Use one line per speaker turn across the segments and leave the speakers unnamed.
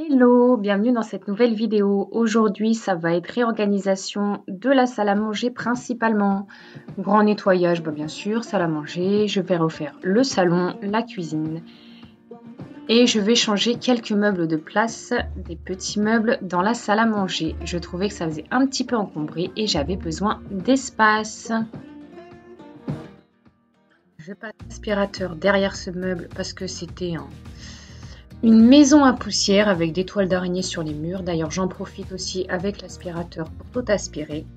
Hello, bienvenue dans cette nouvelle vidéo. Aujourd'hui, ça va être réorganisation de la salle à manger principalement. Grand nettoyage, bien sûr, salle à manger. Je vais refaire le salon, la cuisine. Et je vais changer quelques meubles de place, des petits meubles dans la salle à manger. Je trouvais que ça faisait un petit peu encombré et j'avais besoin d'espace. Je passe l'aspirateur derrière ce meuble parce que c'était une maison à poussière avec des toiles d'araignée sur les murs. D'ailleurs, j'en profite aussi avec l'aspirateur pour tout aspirer.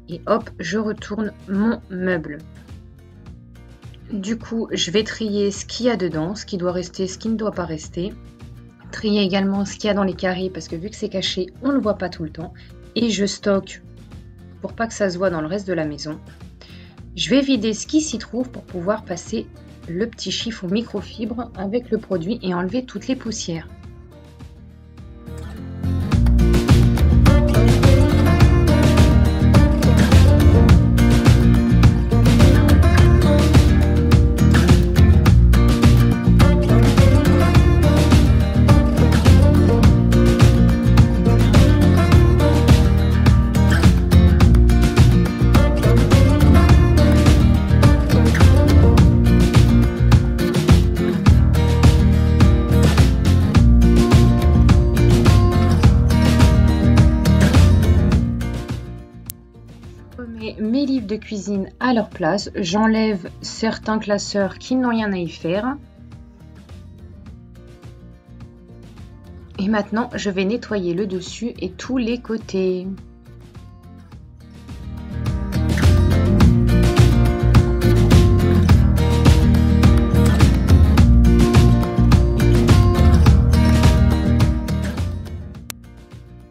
Et hop, je retourne mon meuble. Du coup, je vais trier ce qu'il y a dedans, ce qui doit rester, ce qui ne doit pas rester. Trier également ce qu'il y a dans les carrés parce que vu que c'est caché, on ne le voit pas tout le temps. Et je stocke pour pas que ça se voit dans le reste de la maison. Je vais vider ce qui s'y trouve pour pouvoir passer le petit chiffon microfibre avec le produit et enlever toutes les poussières. Mes livres de cuisine à leur place, j'enlève certains classeurs qui n'ont rien à y faire. Et maintenant, je vais nettoyer le dessus et tous les côtés.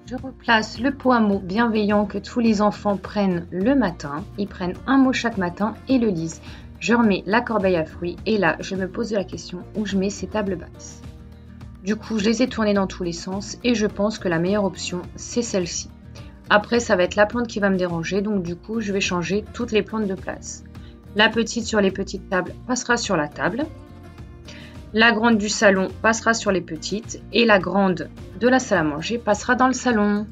Je replace le pot à mots bienveillant que tous les enfants prennent le matin. Ils prennent un mot chaque matin et le lisent. Je remets la corbeille à fruits et là, je me pose la question où je mets ces tables basses. Du coup, je les ai tournées dans tous les sens et je pense que la meilleure option, c'est celle-ci. Après, ça va être la plante qui va me déranger, donc du coup, je vais changer toutes les plantes de place. La petite sur les petites tables passera sur la table. La grande du salon passera sur les petites et la grande de la salle à manger passera dans le salon.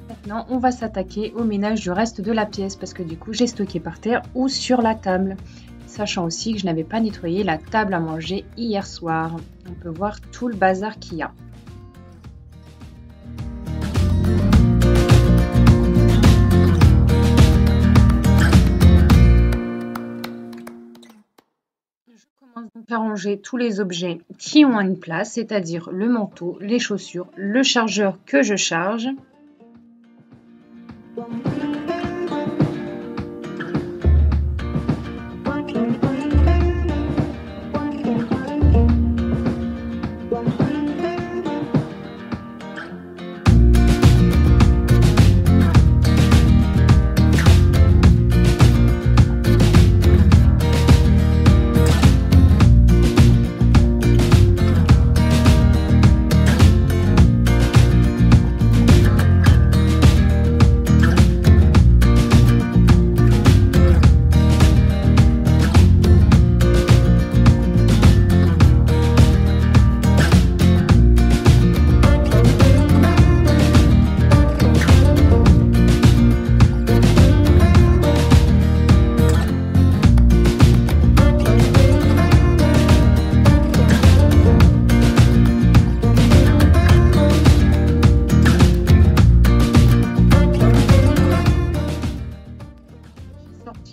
Maintenant, on va s'attaquer au ménage du reste de la pièce parce que du coup, j'ai stocké par terre ou sur la table. Sachant aussi que je n'avais pas nettoyé la table à manger hier soir. On peut voir tout le bazar qu'il y a. Je commence donc à ranger tous les objets qui ont une place, c'est-à-dire le manteau, les chaussures, le chargeur que je charge.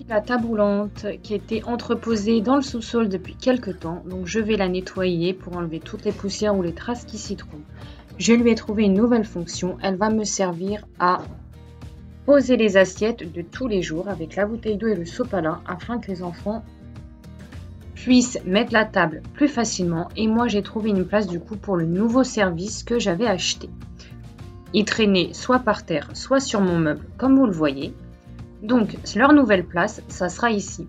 La table roulante qui était entreposée dans le sous-sol depuis quelques temps, donc je vais la nettoyer pour enlever toutes les poussières ou les traces qui s'y trouvent. Je lui ai trouvé une nouvelle fonction, elle va me servir à poser les assiettes de tous les jours avec la bouteille d'eau et le sopalin afin que les enfants puissent mettre la table plus facilement. Et moi j'ai trouvé une place du coup pour le nouveau service que j'avais acheté. Il traînait soit par terre, soit sur mon meuble comme vous le voyez. Donc, leur nouvelle place, ça sera ici.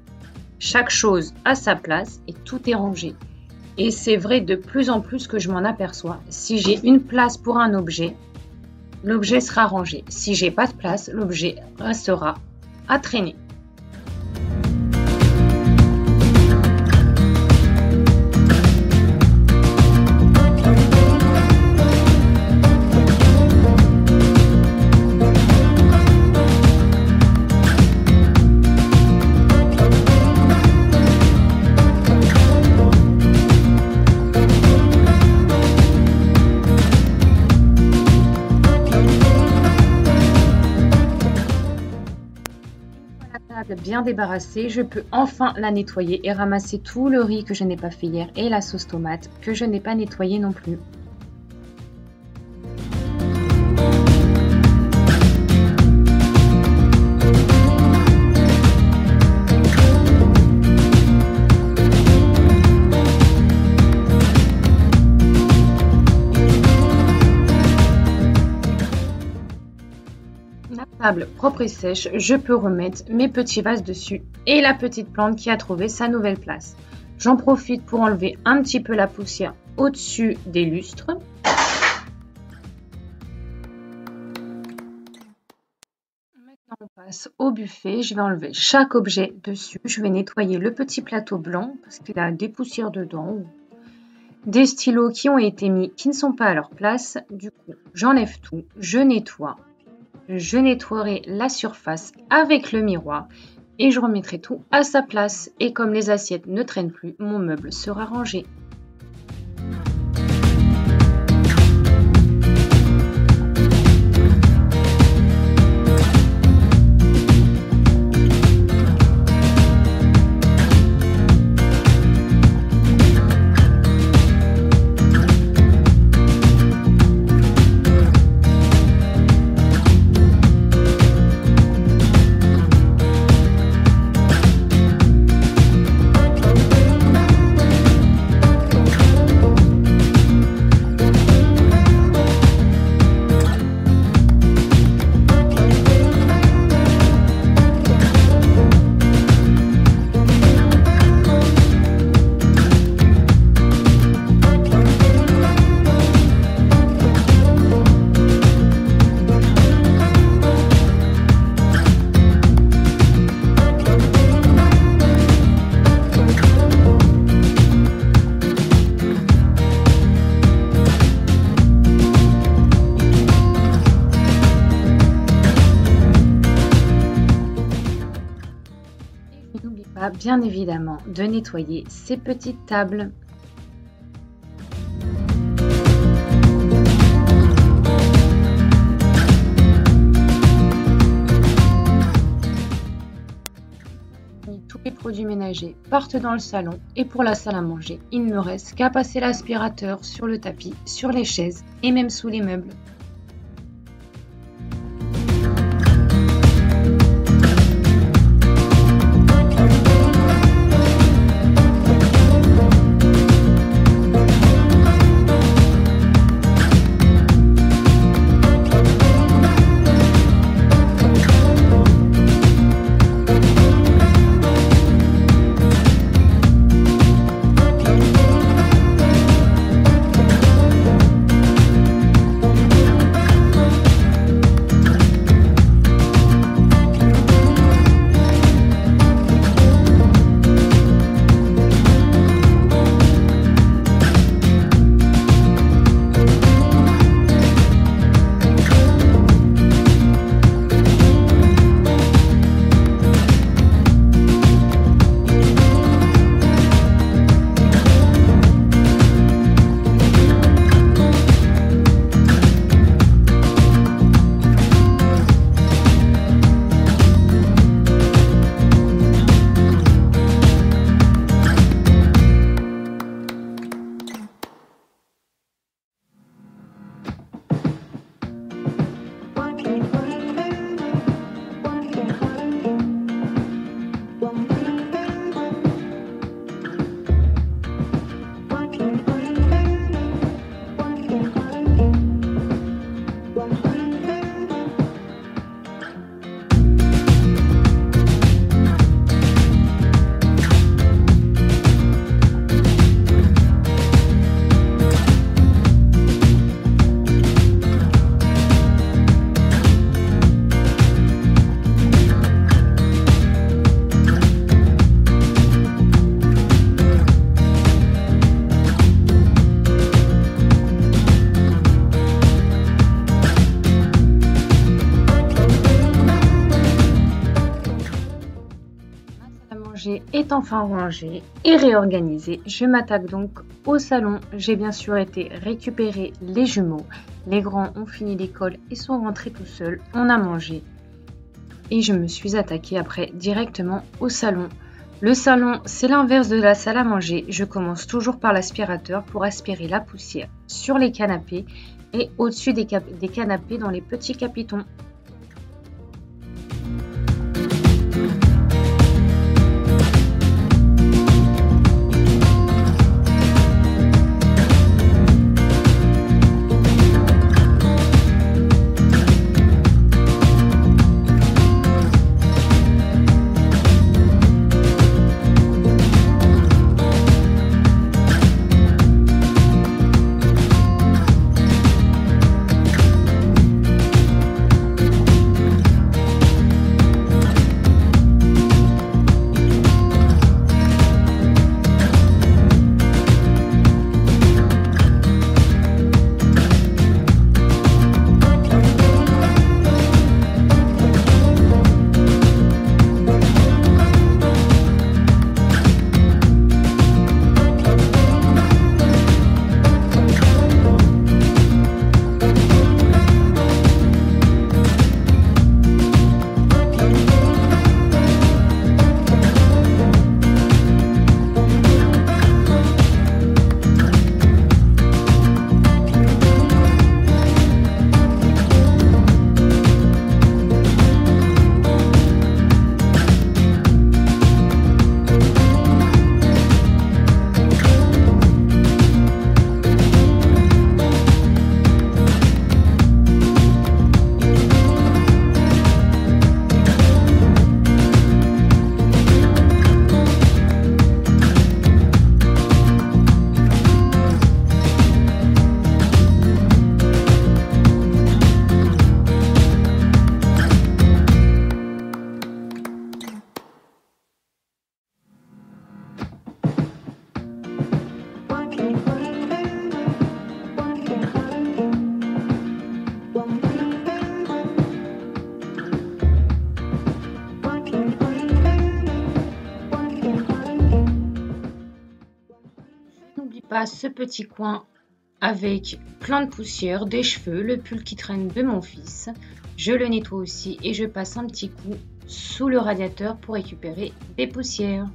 Chaque chose a sa place et tout est rangé. Et c'est vrai de plus en plus que je m'en aperçois. Si j'ai une place pour un objet, l'objet sera rangé. Si j'ai pas de place, l'objet restera à traîner. Bien débarrassée, je peux enfin la nettoyer et ramasser tout le riz que je n'ai pas fait hier et la sauce tomate que je n'ai pas nettoyée non plus. La table propre et sèche, je peux remettre mes petits vases dessus et la petite plante qui a trouvé sa nouvelle place. J'en profite pour enlever un petit peu la poussière au-dessus des lustres. Maintenant on passe au buffet, je vais enlever chaque objet dessus. Je vais nettoyer le petit plateau blanc parce qu'il a des poussières dedans. Des stylos qui ont été mis, qui ne sont pas à leur place. Du coup, j'enlève tout, je nettoie. Je nettoierai la surface avec le miroir et je remettrai tout à sa place. Et comme les assiettes ne traînent plus, mon meuble sera rangé. N'oublie pas, bien évidemment, de nettoyer ces petites tables. Tous les produits ménagers partent dans le salon et pour la salle à manger, il ne me reste qu'à passer l'aspirateur sur le tapis, sur les chaises et même sous les meubles. est enfin rangée et réorganisée. Je m'attaque donc au salon. J'ai bien sûr été récupérer les jumeaux. Les grands ont fini l'école et sont rentrés tout seuls. On a mangé. Et je me suis attaquée après directement au salon. Le salon, c'est l'inverse de la salle à manger. Je commence toujours par l'aspirateur pour aspirer la poussière sur les canapés et au-dessus des canapés dans les petits capitons. Pas ce petit coin avec plein de poussière, des cheveux, le pull qui traîne de mon fils. Je le nettoie aussi et je passe un petit coup sous le radiateur pour récupérer des poussières.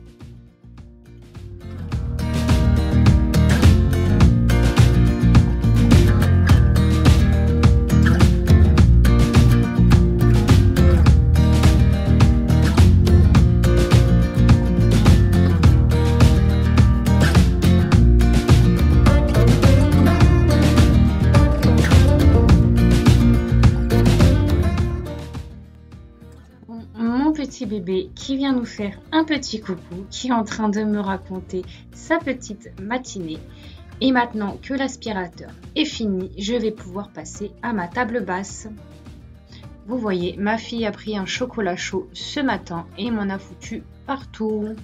Petit bébé qui vient nous faire un petit coucou, qui est en train de me raconter sa petite matinée. Et maintenant que l'aspirateur est fini, je vais pouvoir passer à ma table basse. Vous voyez, ma fille a pris un chocolat chaud ce matin et m'en a foutu partout.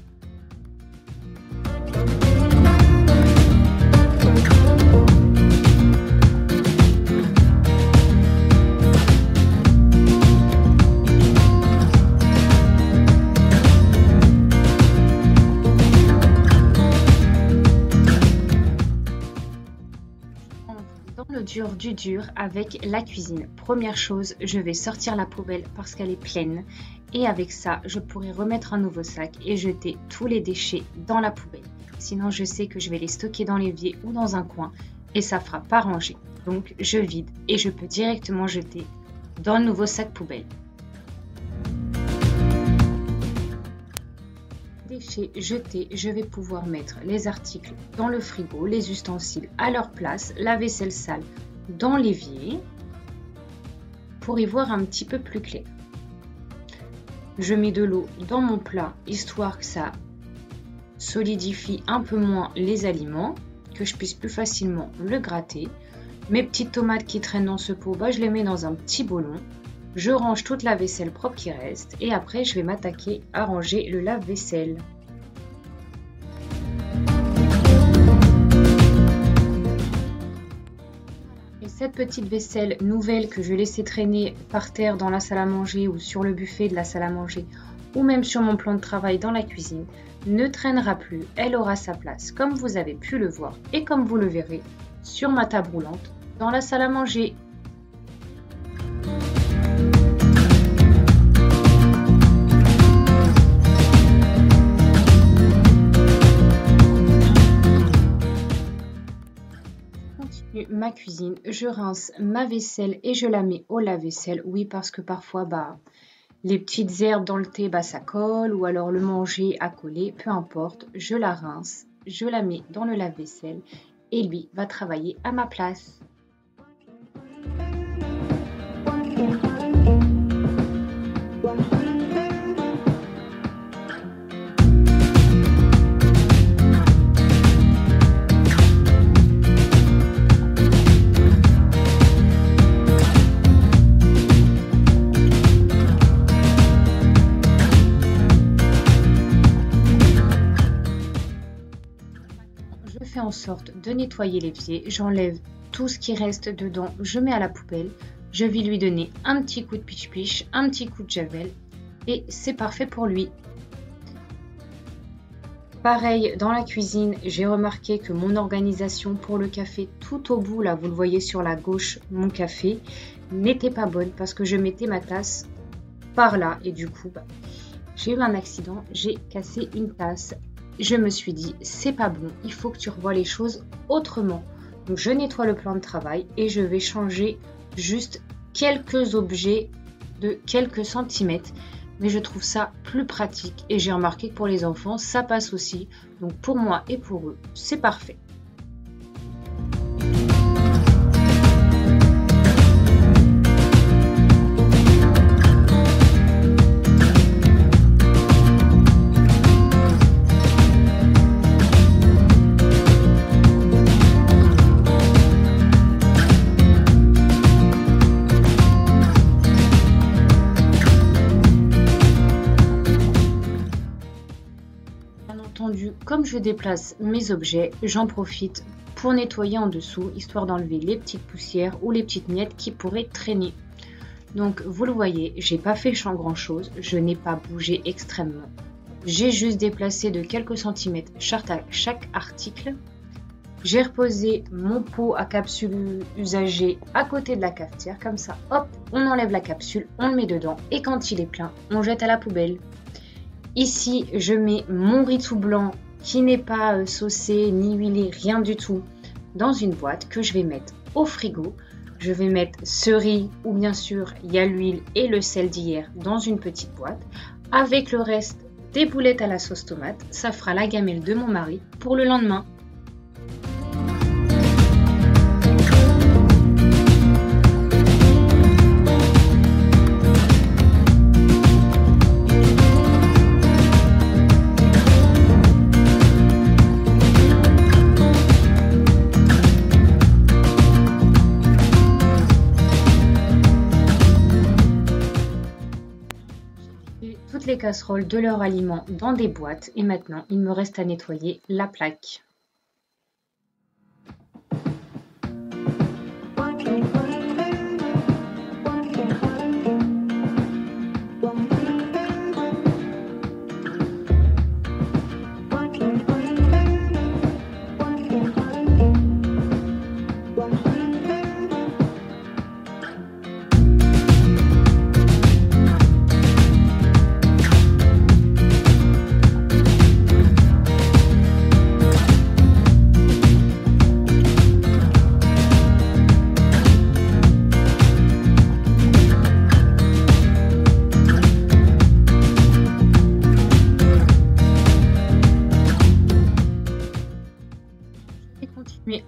Dur du dur avec la cuisine. Première chose, je vais sortir la poubelle parce qu'elle est pleine et avec ça, je pourrai remettre un nouveau sac et jeter tous les déchets dans la poubelle. Sinon, je sais que je vais les stocker dans l'évier ou dans un coin et ça fera pas ranger. Donc, je vide et je peux directement jeter dans le nouveau sac poubelle. Déchets jetés, je vais pouvoir mettre les articles dans le frigo, les ustensiles à leur place, la vaisselle sale dans l'évier pour y voir un petit peu plus clair. Je mets de l'eau dans mon plat histoire que ça solidifie un peu moins les aliments, que je puisse plus facilement le gratter. Mes petites tomates qui traînent dans ce pot, je les mets dans un petit bol. Je range toute la vaisselle propre qui reste et après je vais m'attaquer à ranger le lave-vaisselle. Et cette petite vaisselle nouvelle que je laissais traîner par terre dans la salle à manger ou sur le buffet de la salle à manger ou même sur mon plan de travail dans la cuisine, ne traînera plus, elle aura sa place comme vous avez pu le voir et comme vous le verrez sur ma table roulante dans la salle à manger. Ma cuisine, je rince ma vaisselle et je la mets au lave-vaisselle. Oui, parce que parfois, les petites herbes dans le thé, ça colle, ou alors le manger a collé, peu importe. Je la rince, je la mets dans le lave-vaisselle et lui va travailler à ma place. Je fais en sorte de nettoyer l'évier, j'enlève tout ce qui reste dedans, je mets à la poubelle, je vais lui donner un petit coup de piche-piche, un petit coup de javel et c'est parfait pour lui. Pareil, dans la cuisine, j'ai remarqué que mon organisation pour le café tout au bout, là vous le voyez sur la gauche, mon café, n'était pas bonne parce que je mettais ma tasse par là et du coup, j'ai eu un accident, j'ai cassé une tasse. Je me suis dit, c'est pas bon, il faut que tu revoies les choses autrement. Donc je nettoie le plan de travail et je vais changer juste quelques objets de quelques centimètres. Mais je trouve ça plus pratique et j'ai remarqué que pour les enfants, ça passe aussi. Donc pour moi et pour eux, c'est parfait. Comme je déplace mes objets, j'en profite pour nettoyer en dessous, histoire d'enlever les petites poussières ou les petites miettes qui pourraient traîner. Donc vous le voyez, j'ai pas fait grand chose, je n'ai pas bougé extrêmement. J'ai juste déplacé de quelques centimètres chaque article. J'ai reposé mon pot à capsule usagée à côté de la cafetière, comme ça, hop, on enlève la capsule, on le met dedans et quand il est plein, on jette à la poubelle. Ici, je mets mon riz tout blanc qui n'est pas saucé ni huilé, rien du tout, dans une boîte que je vais mettre au frigo. Je vais mettre ce riz, ou bien sûr, il y a l'huile et le sel d'hier dans une petite boîte. Avec le reste des boulettes à la sauce tomate, ça fera la gamelle de mon mari pour le lendemain. Toutes les casseroles de leur aliment dans des boîtes et maintenant il me reste à nettoyer la plaque.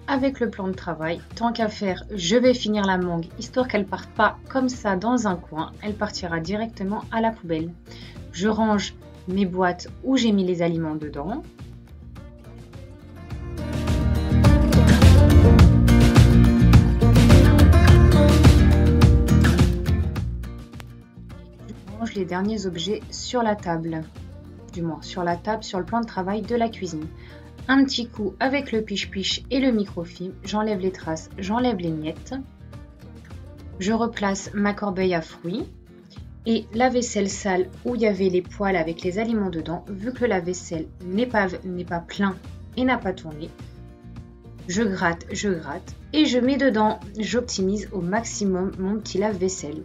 Avec le plan de travail, tant qu'à faire, je vais finir la mangue, histoire qu'elle parte pas comme ça dans un coin, elle partira directement à la poubelle. Je range mes boîtes où j'ai mis les aliments dedans. Je range les derniers objets sur la table, du moins sur la table, sur le plan de travail de la cuisine. Un petit coup avec le piche-piche et le microfilm, j'enlève les traces, j'enlève les miettes. Je replace ma corbeille à fruits Et la vaisselle sale où il y avait les poêles avec les aliments dedans, vu que le lave-vaisselle n'est pas plein et n'a pas tourné, je gratte et je mets dedans, j'optimise au maximum mon petit lave-vaisselle.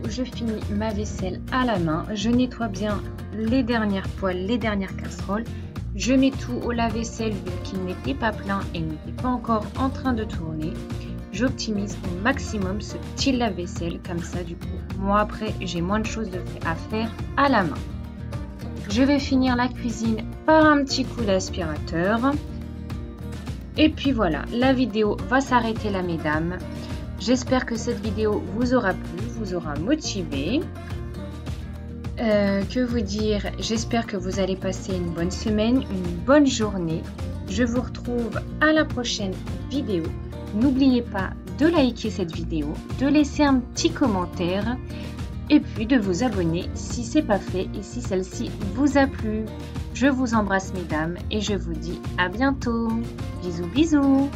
Je finis ma vaisselle à la main, je nettoie bien les dernières poêles, les dernières casseroles, je mets tout au lave-vaisselle vu qu'il n'était pas plein et n'était pas encore en train de tourner. J'optimise au maximum ce petit lave-vaisselle, comme ça du coup, moi après j'ai moins de choses à faire à la main. Je vais finir la cuisine par un petit coup d'aspirateur. Et puis voilà, la vidéo va s'arrêter là mesdames. J'espère que cette vidéo vous aura plu, vous aura motivé. Que vous dire, j'espère que vous allez passer une bonne semaine, une bonne journée. Je vous retrouve à la prochaine vidéo. N'oubliez pas de liker cette vidéo, de laisser un petit commentaire et puis de vous abonner si ce n'est pas fait et si celle-ci vous a plu. Je vous embrasse mesdames et je vous dis à bientôt. Bisous bisous.